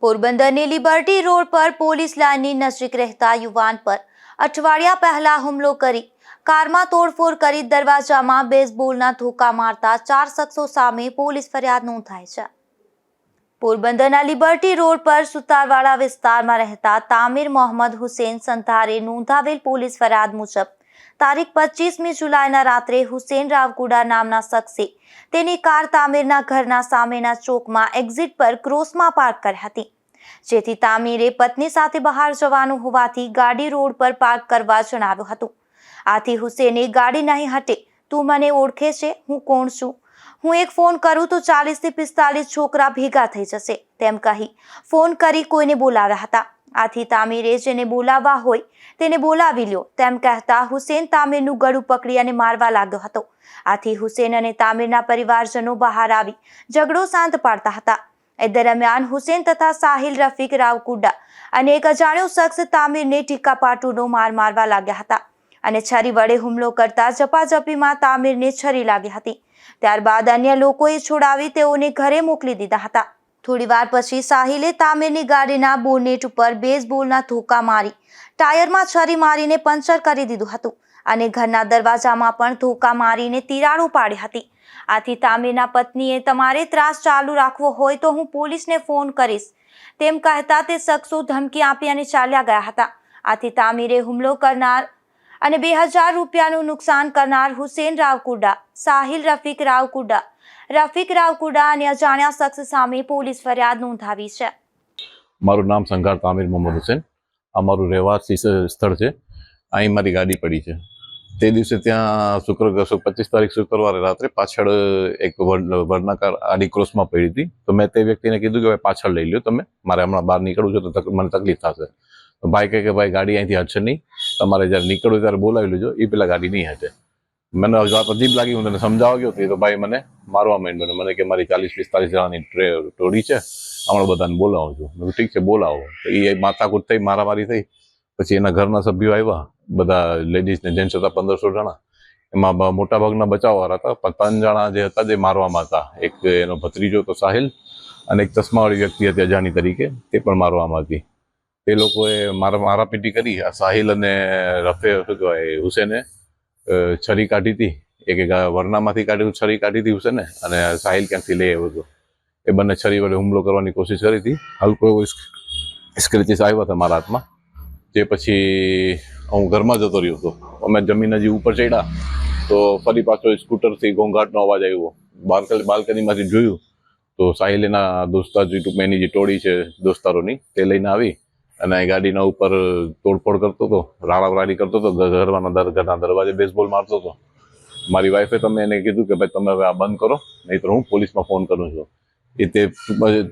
પોરબંદરની liberty road પર police લાઇનની નજીક રહેતા યુવાન પર અઠવાડિયા પહેલા હુમલો કરી કારમાં તોડફોડ કરી દરવાજામાં બેઝબોલના ધોકા મારતા 4 શખ્સો સામે પોલીસ ફરિયાદ નોંધાઈ છે। પોરબંદરના લિબર્ટી રોડ પર સુતારવાડા વિસ્તારમાં રહેતા તામીર મોહમ્મદ હુસેન સંધારે નોંધાવેલ પોલીસ ફરિયાદ મુજબ તારીખ 25મી જુલાઈના રાત્રે હુસેન રાવકુડા નામના શખ્સે તેની કાર તામીરના ઘરના સામેના ચોકમાં એક્ઝિટ પર ક્રોસમાં પાર્ક કરી હતી, જેથી તામીરે પત્ની સાથે બહાર જવાનું હોવાથી ગાડી રોડ પર પાર્ક કરવા જણાવ્યું હતું। આથી હુસેને ગાડી નહીં હટે, તું મને ઓળખે છે, હું કોણ છું, હું એક ફોન કરું તો 40 થી 45 છોકરા ભેગા થઈ જશે તેમ કહી ફોન કરી કોઈને બોલાવ્યા હતા। આથી તામીરે જેને બોલાવવા હોય તેને બોલાવી લ્યો તેમ કહેતા હુસેન તામીરનું ગળું પકડી અને મારવા લાગ્યો હતો। આથી હુસેન અને તામીરના પરિવારજનો બહાર આવી ઝઘડો શાંત પાડતા હતા। એ દરમિયાન હુસેન તથા સાહિલ રફીક રાવકુડા અને એક અજાણ્યો શખ્સ તામીરને ટીકાપાટુનો માર મારવા લાગ્યા હતા અને છરી વડે હુમલો કરતા ઝપાઝપીમાં તામીરને છરી લાગી હતી। ત્યારબાદ અન્ય લોકોએ છોડાવી તેઓને ઘરે મોકલી દીધા હતા। થોડીવાર પછી સાહિલે તામીરની ગાડીના બોનેટ ઉપર બેઝબોલના ધોકા મારી ટાયરમાં છરી મારીને પંચર કરી દીધું હતું અને ઘરના દરવાજામાં પણ ધોકા મારીને તિરાડો પાડી હતી। આથી તામીરના પત્નીએ તમારે ત્રાસ ચાલુ રાખવો હોય તો હું પોલીસને ફોન કરીશ તેમ કહેતા તે શખ્સો ધમકી આપી અને ચાલ્યા ગયા હતા। આથી તામીરે હુમલો કરનાર અને 2000 રૂપિયાનું નુકસાન કરનાર હુસેન રાવકુડા, સાહિલ રફીક રાવકુડા અને અજાણ્યા શખ્સ સામે પોલીસ ફરિયાદ નોંધાવી છે। મારું નામ સંઘાર તામીર મોહમ્મદ હુસેન, અમારું રહેવાસી સ્થળ છે। અહીં મારી ગાડી પડી છે। તે દિવસે ત્યાં 25 તારીખ શુક્રવારે રાત્રે પાછળ એક વર્નાકાર આડી ક્રોસમાં પડી હતી, તો મેં તે વ્યક્તિને કીધું કે ભાઈ પાછળ લઈ લ્યો તમે, મારે હમણાં બહાર નીકળવું છે તો મને તકલીફ થશે। તો ભાઈ કહે કે ભાઈ ગાડી અહીંથી હટશે નહીં, તમારે જ્યારે નીકળવું ત્યારે બોલાવી લેજો, એ પેલા ગાડી નહીં હટે। મને વાત અજીબ લાગી, હું તને સમજાવવા ગયો તો ભાઈ મને મારવા માંડ્યો, મને કે મારી 40-45 જણાની ટોળી છે, હમણાં બધાને બોલાવું છું। મેં ઠીક છે બોલાવો। તો એ માથાકૂટ થઈ, મારામારી થઈ। પછી એના ઘરના સભ્યો આવ્યા, બધા લેડીઝ ને જેન્ટ્સ હતા 1500 જણા, એમાં મોટા ભાગના બચાવવાળા હતા, પણ 3 જણા જે હતા જે મારવામાં હતા। એક એનો ભત્રીજો તો સાહિલ અને એક ચશ્માવાળી વ્યક્તિ હતી અજાણી તરીકે, તે પણ મારવામાં હતી। તે લોકોએ મારાપીટી કરી। આ સાહિલ અને હુસેને છરી કાઢી હતી, એક વરનામાંથી કાઢી છરી કાઢી હતી હુસેને, અને સાહિલ ક્યાંકથી લઈ આવ્યો હતો। એ બંને છરી વડે હુમલો કરવાની કોશિશ કરી હતી। હલકો એવો સ્ક્રેચીસ આવ્યા હતા મારા હાથમાં। તે પછી હું ઘરમાં જતો રહ્યો હતો। અમે જમીન હજી ઉપર ચડ્યા તો ફરી પાછો સ્કૂટરથી ઘોંઘાટનો અવાજ આવ્યો। બાલ્કનીમાંથી જોયું તો સાહિલ એના દોસ્તાર એની જે ટોળી છે દોસ્તારોની, તે લઈને આવી અને ગાડીના ઉપર તોડફોડ કરતો હતો, રાડારાડી કરતો હતો, ઘરના દરવાજે બેઝબોલ મારતો હતો। મારી વાઈફે તમે એને કીધું કે ભાઈ તમે હવે આ બંધ કરો, નહીં તો હું પોલીસમાં ફોન કરું છું। એ તે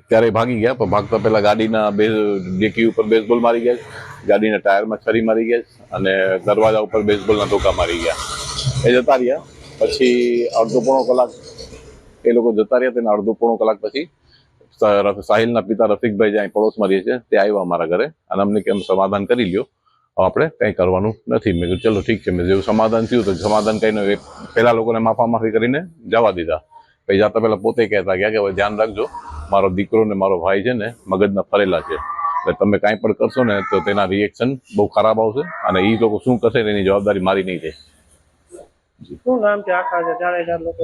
ત્યારે ભાગી ગયા, પણ ભાગતા પહેલા ગાડીના ડેકી ઉપર બેઝબોલ મારી ગયા, ગાડીના ટાયરમાં છરી મારી ગયા અને દરવાજા ઉપર બેઝબોલના ધોકા મારી ગયા। એ જતા રહ્યા। પછી અડધો પોણો કલાક એ લોકો જતા રહ્યા। તેના અડધો પોણો કલાક પછી સાહિલના પિતા રફીકભાઈ જ્યાં પડોશમાં રહે છે તે આવ્યા અમારા ઘરે અને અમને કે સમાધાન કરી લ્યો, આપણે કંઈ કરવાનું નથી। મેં કીધું ચલો ઠીક છે। મેં જેવું સમાધાન થયું તો સમાધાન કરીને પહેલા લોકોને માફી કરીને જવા દીધા। પછી જતા પહેલા પોતે કહેતા ગયા કે હવે ધ્યાન રાખજો, મારો દીકરો ને મારો ભાઈ છે ને મગજના ફરેલા છે, એટલે તમે કાંઈ પણ કરશો ને તો તેના રિએક્શન બહુ ખરાબ આવશે અને એ લોકો શું કરશે એની જવાબદારી મારી નહીં થાય। શું નામ છે આખા જે 4 લોકો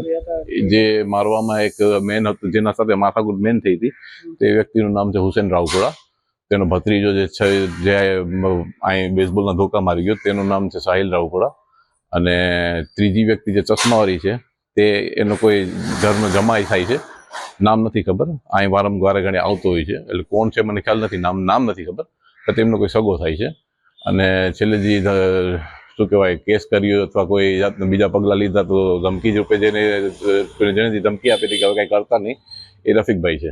જે મારવામાં એક મેન હતું, જેના સાથે માથાકૂટ મેન થઈ હતી, તે વ્યક્તિનું નામ છે હુસેન રાવકુડા। તેનો ભત્રીજો જે છે જે અહીં બેઝબોલના ધોકા મારી ગયો, તેનું નામ છે સાહિલ રાવકુડા। અને ત્રીજી વ્યક્તિ જે ચશ્માવાળી છે તે એનો કોઈ ઘરનો જમાઈ થાય છે, નામ નથી ખબર, અહીં વારંવાર ઘણી આવતો હોય છે, એટલે કોણ છે મને ખ્યાલ નથી, નામ નથી ખબર, પણ તેમનો કોઈ સગો થાય છે। અને છેલ્લે જે શું કહેવાય કેસ કર્યો અથવા કોઈ જાતના બીજા પગલાં લીધા તો ધમકી રૂપે જેને ધમકી આપી હતી કે હવે કાંઈ કરતા નહીં, એ રફીકભાઈ છે।